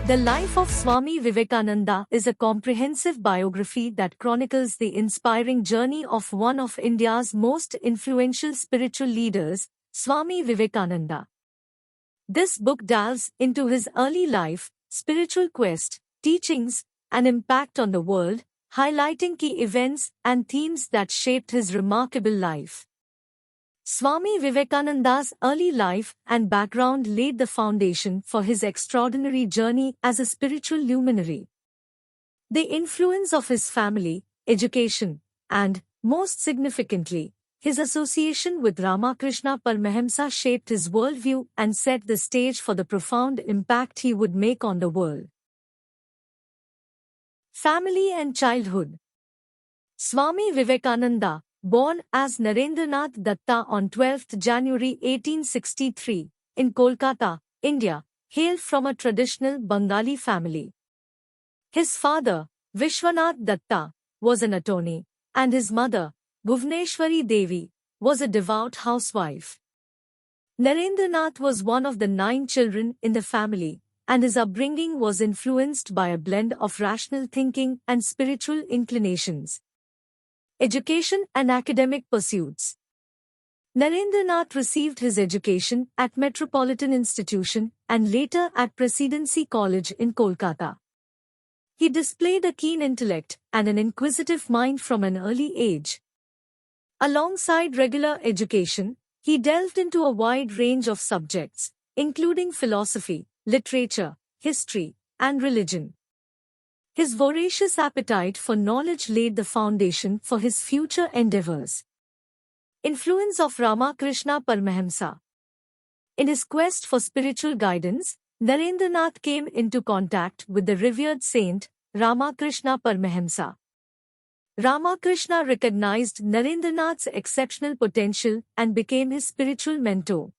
The life of Swami Vivekananda is a comprehensive biography that chronicles the inspiring journey of one of India's most influential spiritual leaders, Swami Vivekananda. This book delves into his early life, spiritual quest, teachings, and impact on the world, highlighting key events and themes that shaped his remarkable life. Swami Vivekananda's early life and background laid the foundation for his extraordinary journey as a spiritual luminary. The influence of his family, education, and, most significantly, his association with Ramakrishna Paramahamsa shaped his worldview and set the stage for the profound impact he would make on the world. Family and childhood. Swami Vivekananda, born as Narendranath Datta on 12 January 1863, in Kolkata, India, hailed from a traditional Bengali family. His father, Vishwanath Datta, was an attorney, and his mother, Bhuvneshwari Devi, was a devout housewife. Narendranath was one of the 9 children in the family, and his upbringing was influenced by a blend of rational thinking and spiritual inclinations. Education and academic pursuits. Narendranath received his education at Metropolitan Institution and later at Presidency College in Kolkata. He displayed a keen intellect and an inquisitive mind from an early age. Alongside regular education, he delved into a wide range of subjects, including philosophy, literature, history, and religion. His voracious appetite for knowledge laid the foundation for his future endeavors. Influence of Ramakrishna Paramahamsa. In his quest for spiritual guidance, Narendranath came into contact with the revered saint, Ramakrishna Paramahamsa. Ramakrishna recognized Narendranath's exceptional potential and became his spiritual mentor.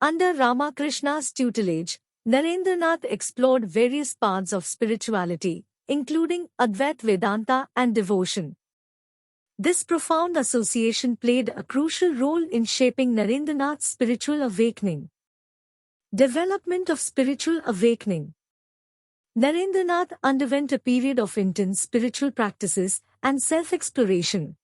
Under Ramakrishna's tutelage, Narendranath explored various paths of spirituality, including Advaita Vedanta and devotion. This profound association played a crucial role in shaping Narendranath's spiritual awakening. Development of spiritual awakening. Narendranath underwent a period of intense spiritual practices and self-exploration.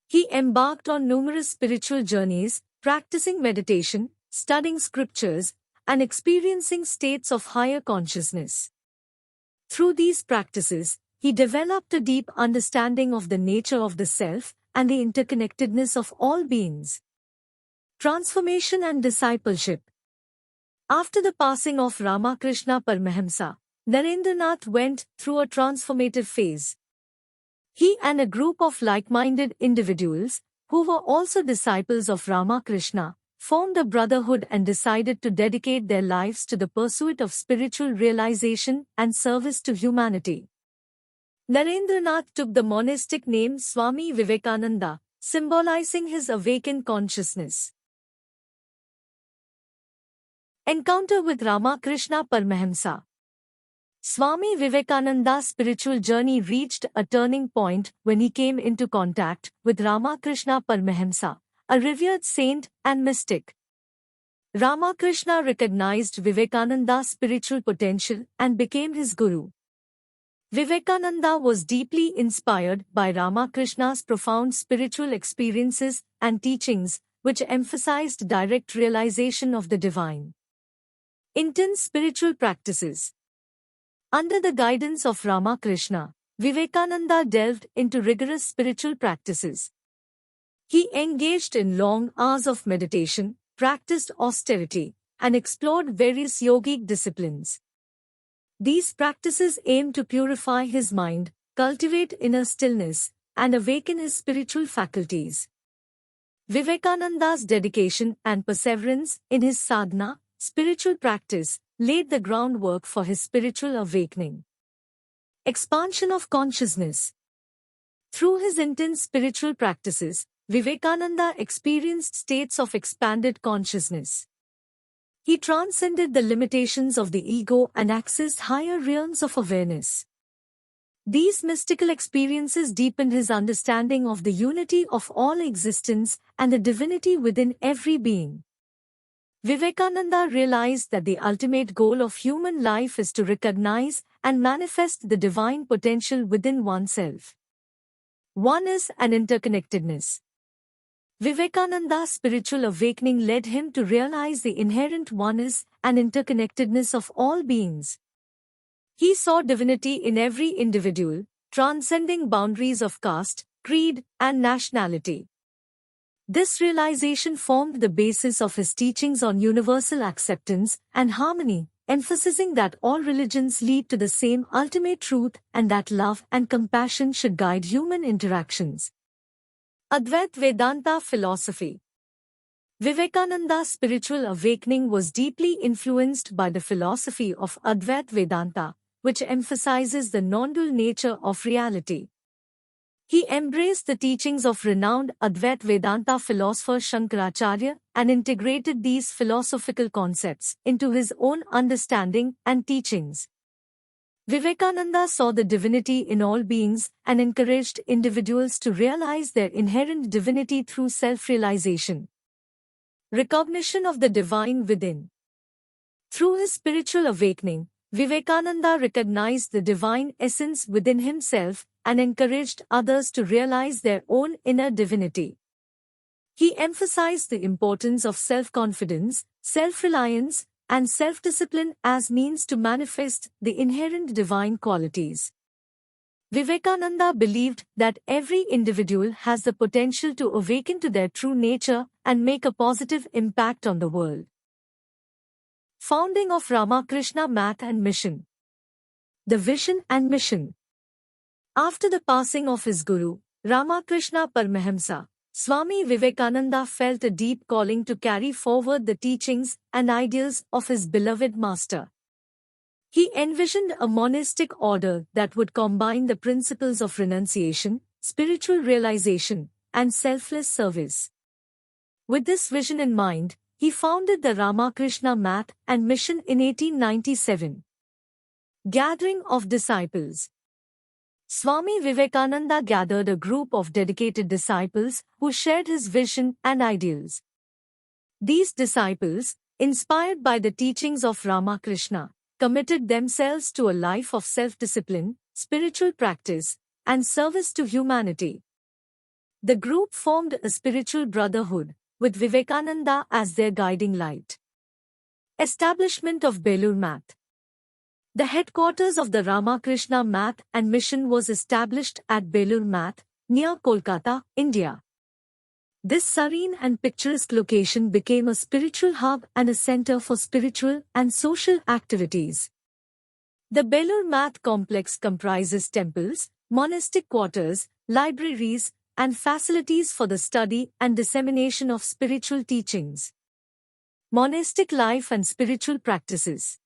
He embarked on numerous spiritual journeys, practicing meditation, studying scriptures, and experiencing states of higher consciousness. Through these practices, he developed a deep understanding of the nature of the self and the interconnectedness of all beings. Transformation and discipleship. After the passing of Ramakrishna Paramahamsa, Narendranath went through a transformative phase. He and a group of like-minded individuals, who were also disciples of Ramakrishna, formed a brotherhood and decided to dedicate their lives to the pursuit of spiritual realization and service to humanity. Narendranath took the monastic name Swami Vivekananda, symbolizing his awakened consciousness. Encounter with Ramakrishna Paramahamsa. Swami Vivekananda's spiritual journey reached a turning point when he came into contact with Ramakrishna Paramahamsa, a revered saint and mystic. Ramakrishna recognized Vivekananda's spiritual potential and became his guru. Vivekananda was deeply inspired by Ramakrishna's profound spiritual experiences and teachings, which emphasized direct realization of the divine. Intense spiritual practices. Under the guidance of Ramakrishna, Vivekananda delved into rigorous spiritual practices. He engaged in long hours of meditation, practiced austerity, and explored various yogic disciplines. These practices aimed to purify his mind, cultivate inner stillness, and awaken his spiritual faculties. Vivekananda's dedication and perseverance in his sadhana, spiritual practice, laid the groundwork for his spiritual awakening. Expansion of consciousness. Through his intense spiritual practices, Vivekananda experienced states of expanded consciousness. He transcended the limitations of the ego and accessed higher realms of awareness. These mystical experiences deepened his understanding of the unity of all existence and the divinity within every being. Vivekananda realized that the ultimate goal of human life is to recognize and manifest the divine potential within oneself. Oneness and interconnectedness. Vivekananda's spiritual awakening led him to realize the inherent oneness and interconnectedness of all beings. He saw divinity in every individual, transcending boundaries of caste, creed, and nationality. This realization formed the basis of his teachings on universal acceptance and harmony, emphasizing that all religions lead to the same ultimate truth and that love and compassion should guide human interactions. Advaita Vedanta philosophy. Vivekananda's spiritual awakening was deeply influenced by the philosophy of Advaita Vedanta, which emphasizes the non-dual nature of reality. He embraced the teachings of renowned Advaita Vedanta philosopher Shankaracharya and integrated these philosophical concepts into his own understanding and teachings. Vivekananda saw the divinity in all beings and encouraged individuals to realize their inherent divinity through self-realization. Recognition of the divine within. Through his spiritual awakening, Vivekananda recognized the divine essence within himself and encouraged others to realize their own inner divinity. He emphasized the importance of self-confidence, self-reliance, and self-discipline as means to manifest the inherent divine qualities. Vivekananda believed that every individual has the potential to awaken to their true nature and make a positive impact on the world. Founding of Ramakrishna Math and Mission. The vision and mission. After the passing of his guru, Ramakrishna Paramahamsa, Swami Vivekananda felt a deep calling to carry forward the teachings and ideals of his beloved master. He envisioned a monastic order that would combine the principles of renunciation, spiritual realization, and selfless service. With this vision in mind, he founded the Ramakrishna Math and Mission in 1897. Gathering of disciples. Swami Vivekananda gathered a group of dedicated disciples who shared his vision and ideals. These disciples, inspired by the teachings of Ramakrishna, committed themselves to a life of self-discipline, spiritual practice, and service to humanity. The group formed a spiritual brotherhood, with Vivekananda as their guiding light. Establishment of Belur Math. The headquarters of the Ramakrishna Math and Mission was established at Belur Math, near Kolkata, India. This serene and picturesque location became a spiritual hub and a center for spiritual and social activities. The Belur Math complex comprises temples, monastic quarters, libraries, and facilities for the study and dissemination of spiritual teachings. Monastic life and spiritual practices.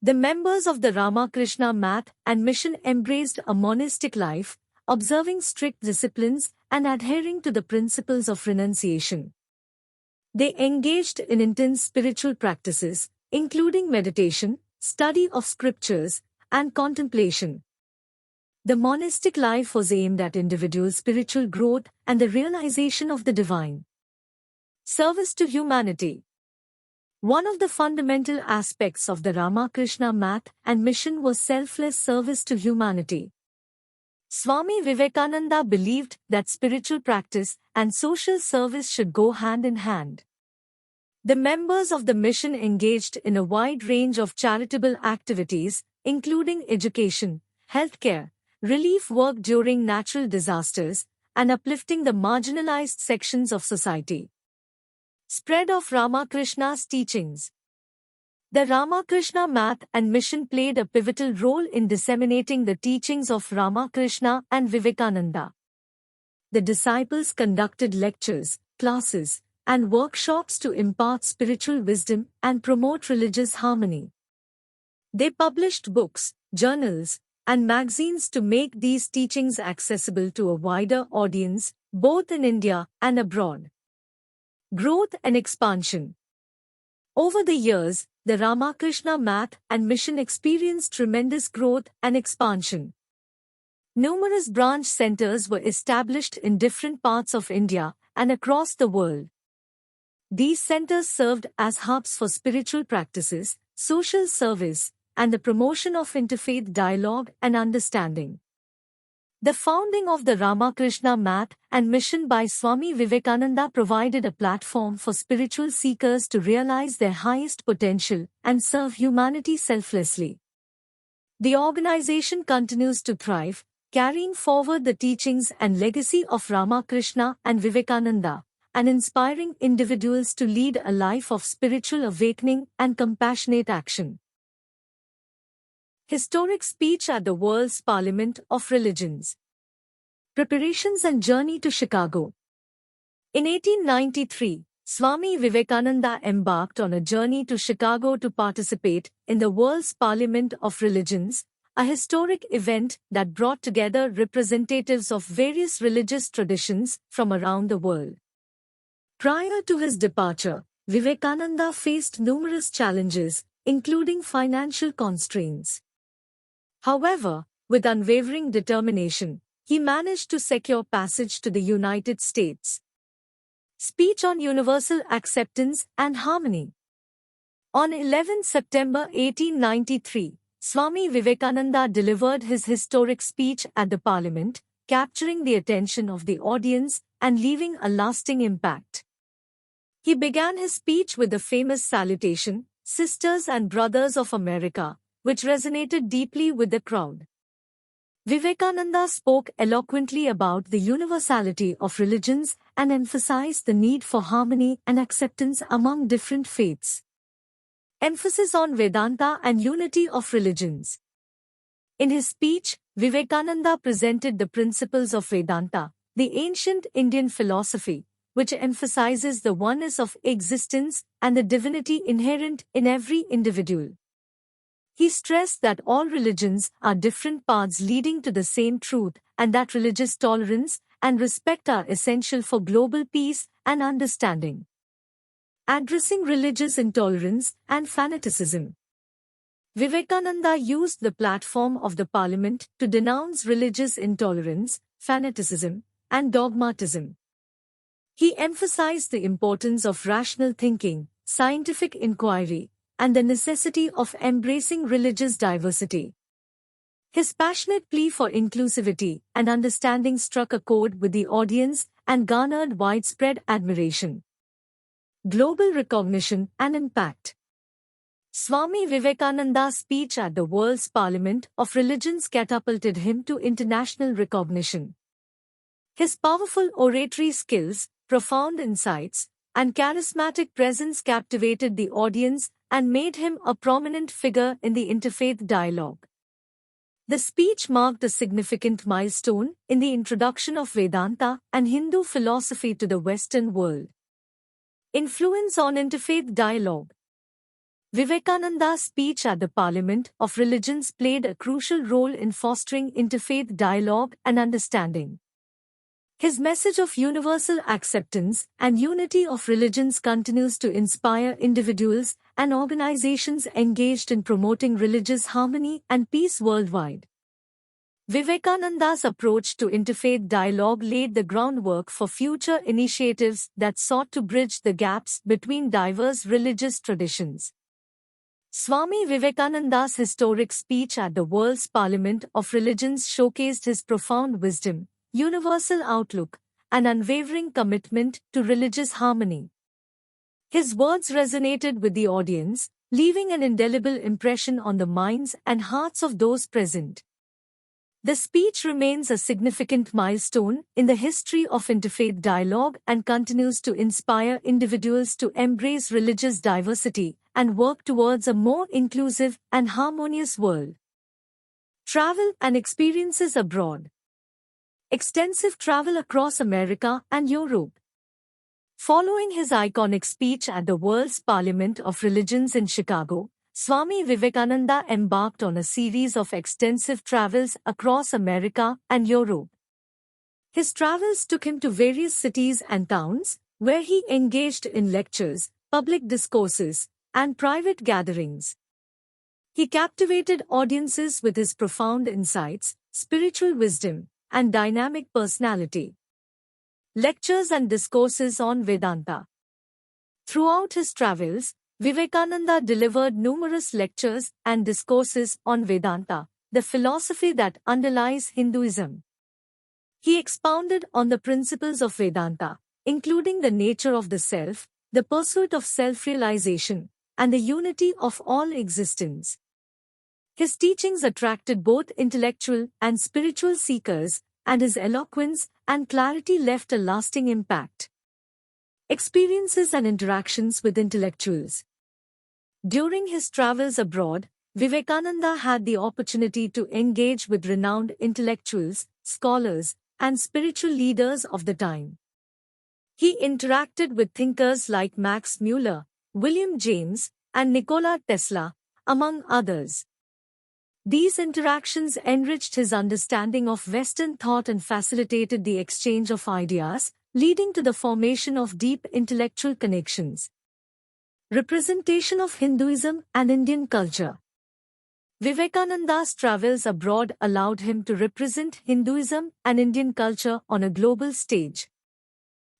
The members of the Ramakrishna Math and Mission embraced a monastic life, observing strict disciplines and adhering to the principles of renunciation. They engaged in intense spiritual practices, including meditation, study of scriptures, and contemplation. The monastic life was aimed at individual spiritual growth and the realization of the divine. Service to humanity. One of the fundamental aspects of the Ramakrishna Math and Mission was selfless service to humanity. Swami Vivekananda believed that spiritual practice and social service should go hand in hand. The members of the mission engaged in a wide range of charitable activities, including education, healthcare, relief work during natural disasters, and uplifting the marginalized sections of society. Spread of Ramakrishna's teachings. The Ramakrishna Math and Mission played a pivotal role in disseminating the teachings of Ramakrishna and Vivekananda. The disciples conducted lectures, classes, and workshops to impart spiritual wisdom and promote religious harmony. They published books, journals, and magazines to make these teachings accessible to a wider audience, both in India and abroad. Growth and expansion. Over the years, the Ramakrishna Math and Mission experienced tremendous growth and expansion. Numerous branch centers were established in different parts of India and across the world. These centers served as hubs for spiritual practices, social service, and the promotion of interfaith dialogue and understanding. The founding of the Ramakrishna Math and Mission by Swami Vivekananda provided a platform for spiritual seekers to realize their highest potential and serve humanity selflessly. The organization continues to thrive, carrying forward the teachings and legacy of Ramakrishna and Vivekananda, and inspiring individuals to lead a life of spiritual awakening and compassionate action. Historic speech at the World's Parliament of Religions. Preparations and journey to Chicago. In 1893, Swami Vivekananda embarked on a journey to Chicago to participate in the World's Parliament of Religions, a historic event that brought together representatives of various religious traditions from around the world. Prior to his departure, Vivekananda faced numerous challenges, including financial constraints. However, with unwavering determination, he managed to secure passage to the United States. Speech on Universal Acceptance and Harmony. On 11 September 1893, Swami Vivekananda delivered his historic speech at the Parliament, capturing the attention of the audience and leaving a lasting impact. He began his speech with the famous salutation, "Sisters and Brothers of America," which resonated deeply with the crowd. Vivekananda spoke eloquently about the universality of religions and emphasized the need for harmony and acceptance among different faiths. Emphasis on Vedanta and unity of religions. In his speech, Vivekananda presented the principles of Vedanta, the ancient Indian philosophy, which emphasizes the oneness of existence and the divinity inherent in every individual. He stressed that all religions are different paths leading to the same truth, and that religious tolerance and respect are essential for global peace and understanding. Addressing religious intolerance and fanaticism. Vivekananda used the platform of the Parliament to denounce religious intolerance, fanaticism, and dogmatism. He emphasized the importance of rational thinking, scientific inquiry, and the necessity of embracing religious diversity. His passionate plea for inclusivity and understanding struck a chord with the audience and garnered widespread admiration. Global recognition and impact. Swami Vivekananda's speech at the World's Parliament of Religions catapulted him to international recognition. His powerful oratory skills, profound insights, and charismatic presence captivated the audience and made him a prominent figure in the interfaith dialogue. The speech marked a significant milestone in the introduction of Vedanta and Hindu philosophy to the Western world. Influence on interfaith dialogue. Vivekananda's speech at the Parliament of Religions played a crucial role in fostering interfaith dialogue and understanding. His message of universal acceptance and unity of religions continues to inspire individuals and organizations engaged in promoting religious harmony and peace worldwide. Vivekananda's approach to interfaith dialogue laid the groundwork for future initiatives that sought to bridge the gaps between diverse religious traditions. Swami Vivekananda's historic speech at the World's Parliament of Religions showcased his profound wisdom, universal outlook, and unwavering commitment to religious harmony. His words resonated with the audience, leaving an indelible impression on the minds and hearts of those present. The speech remains a significant milestone in the history of interfaith dialogue and continues to inspire individuals to embrace religious diversity and work towards a more inclusive and harmonious world. Travel and experiences abroad. Extensive travel across America and Europe. Following his iconic speech at the World's Parliament of Religions in Chicago, Swami Vivekananda embarked on a series of extensive travels across America and Europe. His travels took him to various cities and towns, where he engaged in lectures, public discourses, and private gatherings. He captivated audiences with his profound insights, spiritual wisdom, and dynamic personality. Lectures and discourses on Vedanta. Throughout his travels, Vivekananda delivered numerous lectures and discourses on Vedanta, the philosophy that underlies Hinduism. He expounded on the principles of Vedanta, including the nature of the self, the pursuit of self-realization, and the unity of all existence. His teachings attracted both intellectual and spiritual seekers, and his eloquence and clarity left a lasting impact. Experiences and interactions with intellectuals. During his travels abroad, Vivekananda had the opportunity to engage with renowned intellectuals, scholars, and spiritual leaders of the time. He interacted with thinkers like Max Muller, William James, and Nikola Tesla, among others. These interactions enriched his understanding of Western thought and facilitated the exchange of ideas, leading to the formation of deep intellectual connections. Representation of Hinduism and Indian culture. Vivekananda's travels abroad allowed him to represent Hinduism and Indian culture on a global stage.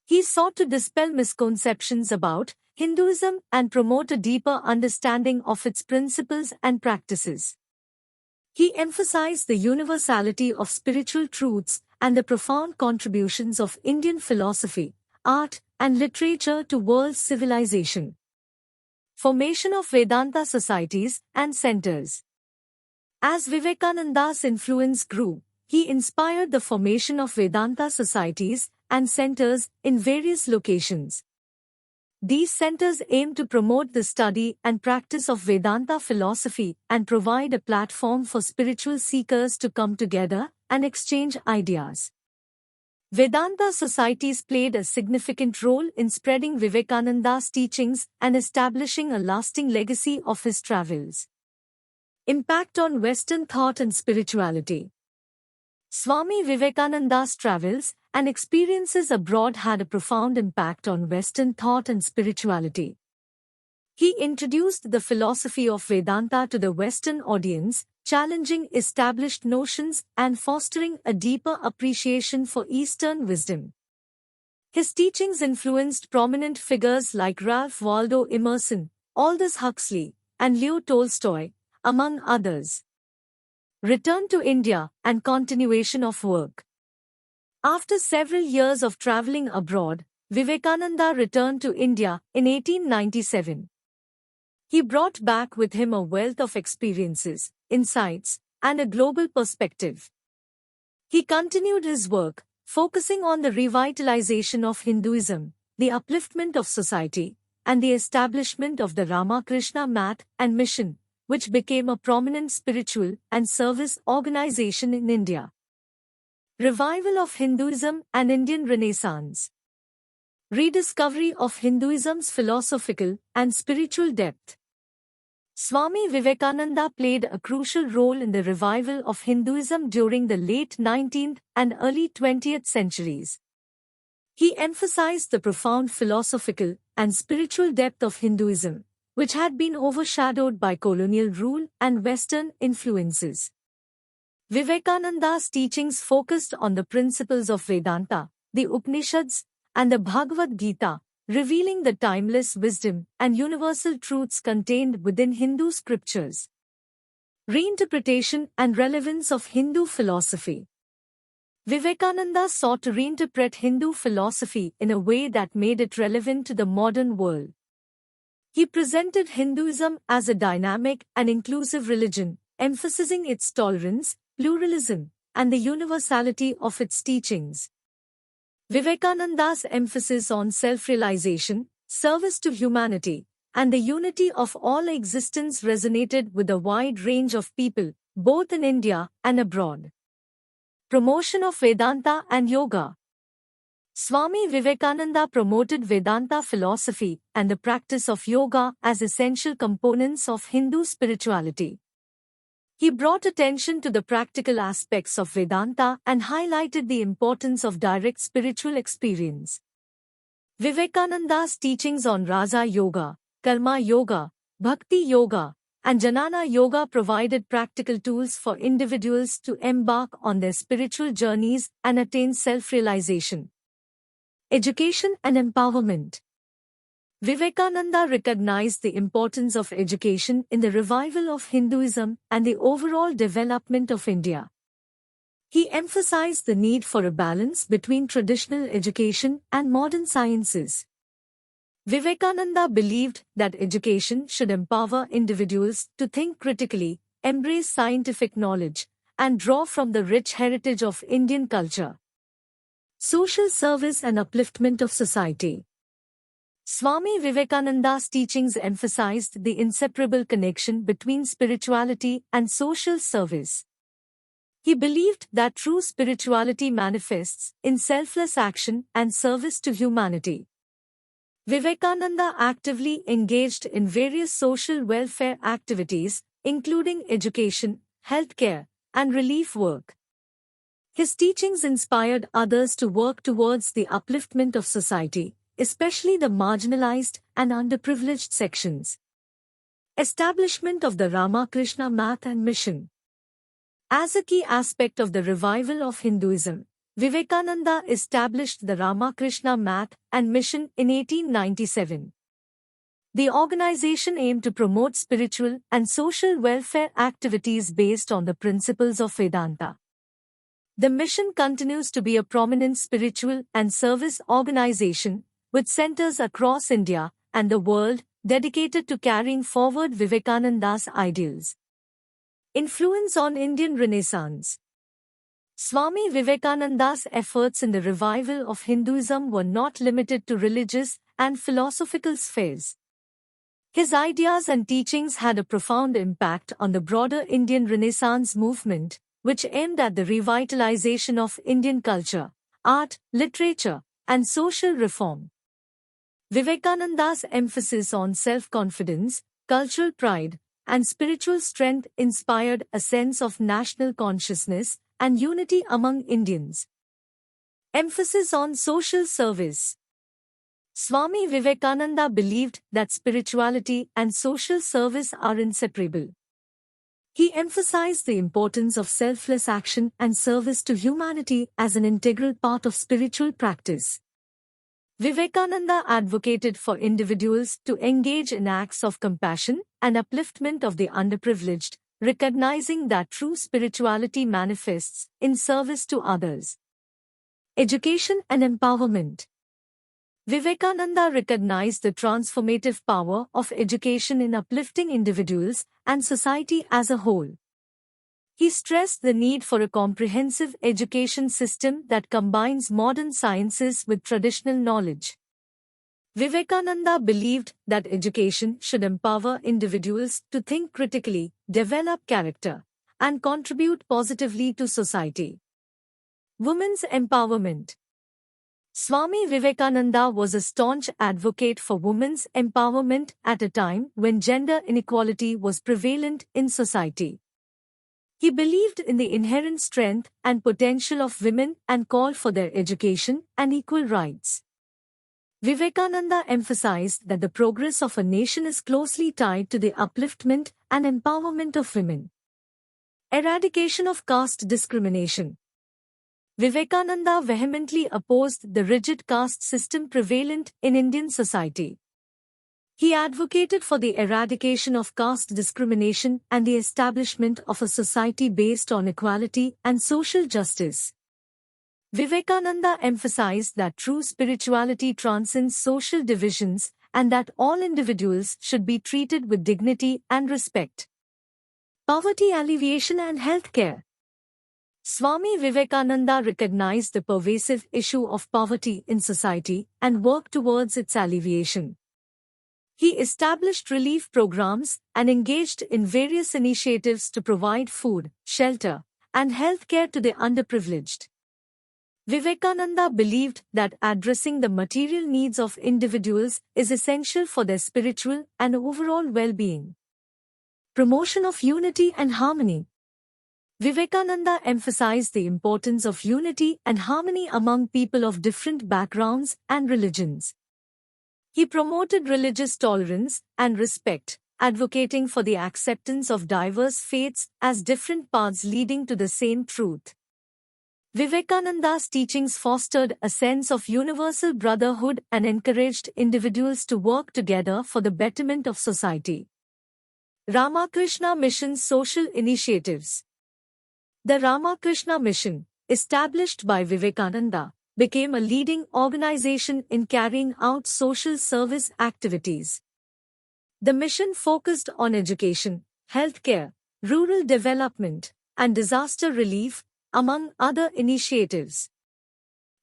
He sought to dispel misconceptions about Hinduism and promote a deeper understanding of its principles and practices. He emphasized the universality of spiritual truths and the profound contributions of Indian philosophy, art, and literature to world civilization. Formation of Vedanta societies and centers. As Vivekananda's influence grew, he inspired the formation of Vedanta societies and centers in various locations. These centers aim to promote the study and practice of Vedanta philosophy and provide a platform for spiritual seekers to come together and exchange ideas. Vedanta societies played a significant role in spreading Vivekananda's teachings and establishing a lasting legacy of his travels. Impact on Western thought and spirituality. Swami Vivekananda's travels and experiences abroad had a profound impact on Western thought and spirituality. He introduced the philosophy of Vedanta to the Western audience, challenging established notions and fostering a deeper appreciation for Eastern wisdom. His teachings influenced prominent figures like Ralph Waldo Emerson, Aldous Huxley, and Leo Tolstoy, among others. Return to India and continuation of work. After several years of traveling abroad, Vivekananda returned to India in 1897. He brought back with him a wealth of experiences, insights, and a global perspective. He continued his work, focusing on the revitalization of Hinduism, the upliftment of society, and the establishment of the Ramakrishna Math and Mission, which became a prominent spiritual and service organization in India. Revival of Hinduism and Indian Renaissance. Rediscovery of Hinduism's philosophical and spiritual depth. Swami Vivekananda played a crucial role in the revival of Hinduism during the late 19th and early 20th centuries. He emphasized the profound philosophical and spiritual depth of Hinduism, which had been overshadowed by colonial rule and Western influences. Vivekananda's teachings focused on the principles of Vedanta, the Upanishads, and the Bhagavad Gita, revealing the timeless wisdom and universal truths contained within Hindu scriptures. Reinterpretation and relevance of Hindu philosophy. Vivekananda sought to reinterpret Hindu philosophy in a way that made it relevant to the modern world. He presented Hinduism as a dynamic and inclusive religion, emphasizing its tolerance, pluralism, and the universality of its teachings. Vivekananda's emphasis on self-realization, service to humanity, and the unity of all existence resonated with a wide range of people, both in India and abroad. Promotion of Vedanta and Yoga. Swami Vivekananda promoted Vedanta philosophy and the practice of yoga as essential components of Hindu spirituality. He brought attention to the practical aspects of Vedanta and highlighted the importance of direct spiritual experience. Vivekananda's teachings on Raja Yoga, Karma Yoga, Bhakti Yoga, and Jnana Yoga provided practical tools for individuals to embark on their spiritual journeys and attain self-realization. Education and empowerment. Vivekananda recognized the importance of education in the revival of Hinduism and the overall development of India. He emphasized the need for a balance between traditional education and modern sciences. Vivekananda believed that education should empower individuals to think critically, embrace scientific knowledge, and draw from the rich heritage of Indian culture. Social service and upliftment of society. Swami Vivekananda's teachings emphasized the inseparable connection between spirituality and social service. He believed that true spirituality manifests in selfless action and service to humanity. Vivekananda actively engaged in various social welfare activities, including education, healthcare, and relief work. His teachings inspired others to work towards the upliftment of society, especially the marginalized and underprivileged sections. Establishment of the Ramakrishna Math and Mission. As a key aspect of the revival of Hinduism, Vivekananda established the Ramakrishna Math and Mission in 1897. The organization aimed to promote spiritual and social welfare activities based on the principles of Vedanta. The mission continues to be a prominent spiritual and service organization, with centers across India and the world dedicated to carrying forward Vivekananda's ideals. Influence on Indian Renaissance. Swami Vivekananda's efforts in the revival of Hinduism were not limited to religious and philosophical spheres. His ideas and teachings had a profound impact on the broader Indian Renaissance movement, which aimed at the revitalization of Indian culture, art, literature, and social reform. Vivekananda's emphasis on self-confidence, cultural pride, and spiritual strength inspired a sense of national consciousness and unity among Indians. Emphasis on social service. Swami Vivekananda believed that spirituality and social service are inseparable. He emphasized the importance of selfless action and service to humanity as an integral part of spiritual practice. Vivekananda advocated for individuals to engage in acts of compassion and upliftment of the underprivileged, recognizing that true spirituality manifests in service to others. Education and empowerment. Vivekananda recognized the transformative power of education in uplifting individuals and society as a whole. He stressed the need for a comprehensive education system that combines modern sciences with traditional knowledge. Vivekananda believed that education should empower individuals to think critically, develop character, and contribute positively to society. Women's empowerment. Swami Vivekananda was a staunch advocate for women's empowerment at a time when gender inequality was prevalent in society. He believed in the inherent strength and potential of women and called for their education and equal rights. Vivekananda emphasized that the progress of a nation is closely tied to the upliftment and empowerment of women. Eradication of caste discrimination. Vivekananda vehemently opposed the rigid caste system prevalent in Indian society. He advocated for the eradication of caste discrimination and the establishment of a society based on equality and social justice. Vivekananda emphasized that true spirituality transcends social divisions and that all individuals should be treated with dignity and respect. Poverty alleviation and healthcare. Swami Vivekananda recognized the pervasive issue of poverty in society and worked towards its alleviation. He established relief programs and engaged in various initiatives to provide food, shelter, and healthcare to the underprivileged. Vivekananda believed that addressing the material needs of individuals is essential for their spiritual and overall well-being. Promotion of unity and harmony. Vivekananda emphasized the importance of unity and harmony among people of different backgrounds and religions. He promoted religious tolerance and respect, advocating for the acceptance of diverse faiths as different paths leading to the same truth. Vivekananda's teachings fostered a sense of universal brotherhood and encouraged individuals to work together for the betterment of society. Ramakrishna Mission's social initiatives. The Ramakrishna Mission, established by Vivekananda, became a leading organization in carrying out social service activities. The mission focused on education, healthcare, rural development, and disaster relief, among other initiatives.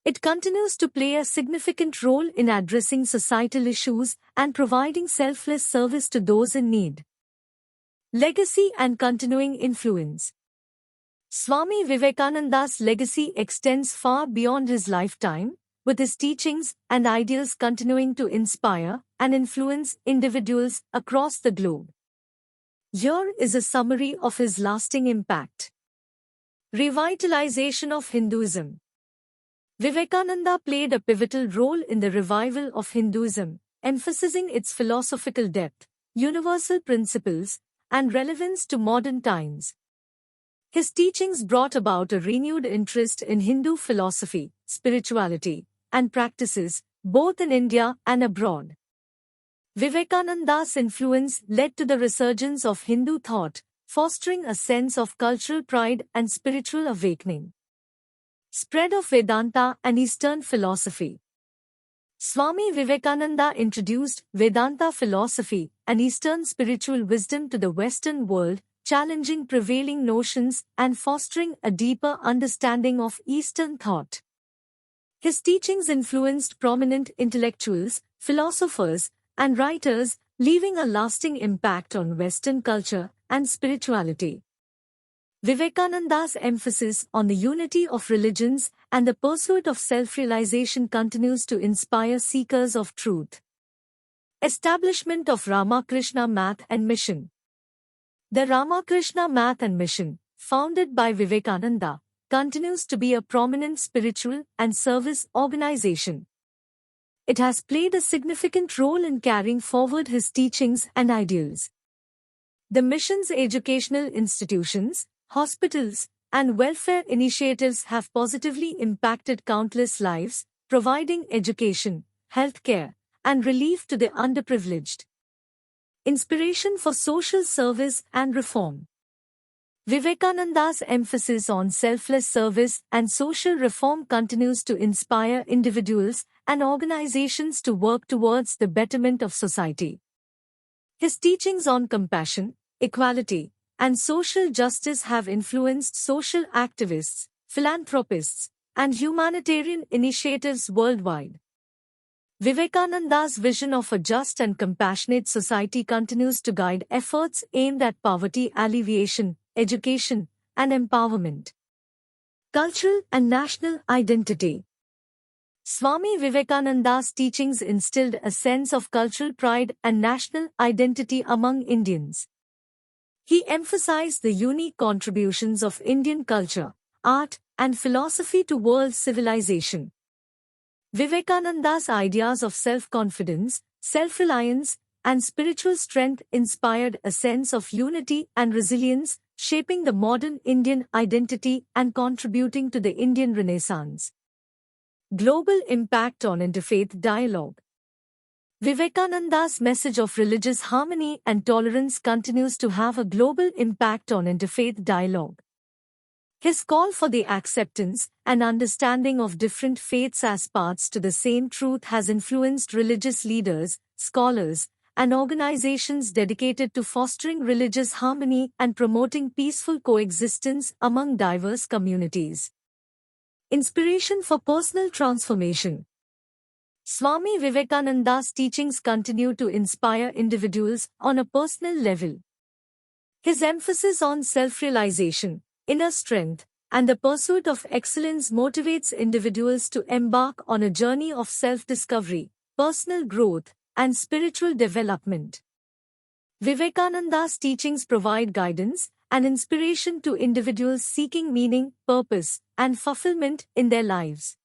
It continues to play a significant role in addressing societal issues and providing selfless service to those in need. Legacy and continuing influence. Swami Vivekananda's legacy extends far beyond his lifetime, with his teachings and ideals continuing to inspire and influence individuals across the globe. Here is a summary of his lasting impact. Revitalization of Hinduism. Vivekananda played a pivotal role in the revival of Hinduism, emphasizing its philosophical depth, universal principles, and relevance to modern times. His teachings brought about a renewed interest in Hindu philosophy, spirituality, and practices, both in India and abroad. Vivekananda's influence led to the resurgence of Hindu thought, fostering a sense of cultural pride and spiritual awakening. Spread of Vedanta and Eastern philosophy. Swami Vivekananda introduced Vedanta philosophy and Eastern spiritual wisdom to the Western world, challenging prevailing notions and fostering a deeper understanding of Eastern thought. His teachings influenced prominent intellectuals, philosophers, and writers, leaving a lasting impact on Western culture and spirituality. Vivekananda's emphasis on the unity of religions and the pursuit of self-realization continues to inspire seekers of truth. Establishment of Ramakrishna Math and Mission. The Ramakrishna Math and Mission, founded by Vivekananda, continues to be a prominent spiritual and service organization. It has played a significant role in carrying forward his teachings and ideals. The mission's educational institutions, hospitals, and welfare initiatives have positively impacted countless lives, providing education, healthcare, and relief to the underprivileged. Inspiration for social service and reform. Vivekananda's emphasis on selfless service and social reform continues to inspire individuals and organizations to work towards the betterment of society. His teachings on compassion, equality, and social justice have influenced social activists, philanthropists, and humanitarian initiatives worldwide. Vivekananda's vision of a just and compassionate society continues to guide efforts aimed at poverty alleviation, education, and empowerment. Cultural and national identity. Swami Vivekananda's teachings instilled a sense of cultural pride and national identity among Indians. He emphasized the unique contributions of Indian culture, art, and philosophy to world civilization. Vivekananda's ideas of self-confidence, self-reliance, and spiritual strength inspired a sense of unity and resilience, shaping the modern Indian identity and contributing to the Indian Renaissance. Global impact on interfaith dialogue. Vivekananda's message of religious harmony and tolerance continues to have a global impact on interfaith dialogue. His call for the acceptance and understanding of different faiths as paths to the same truth has influenced religious leaders, scholars, and organizations dedicated to fostering religious harmony and promoting peaceful coexistence among diverse communities. Inspiration for personal transformation. Swami Vivekananda's teachings continue to inspire individuals on a personal level. His emphasis on self-realization, inner strength, and the pursuit of excellence motivates individuals to embark on a journey of self-discovery, personal growth, and spiritual development. Vivekananda's teachings provide guidance and inspiration to individuals seeking meaning, purpose, and fulfillment in their lives.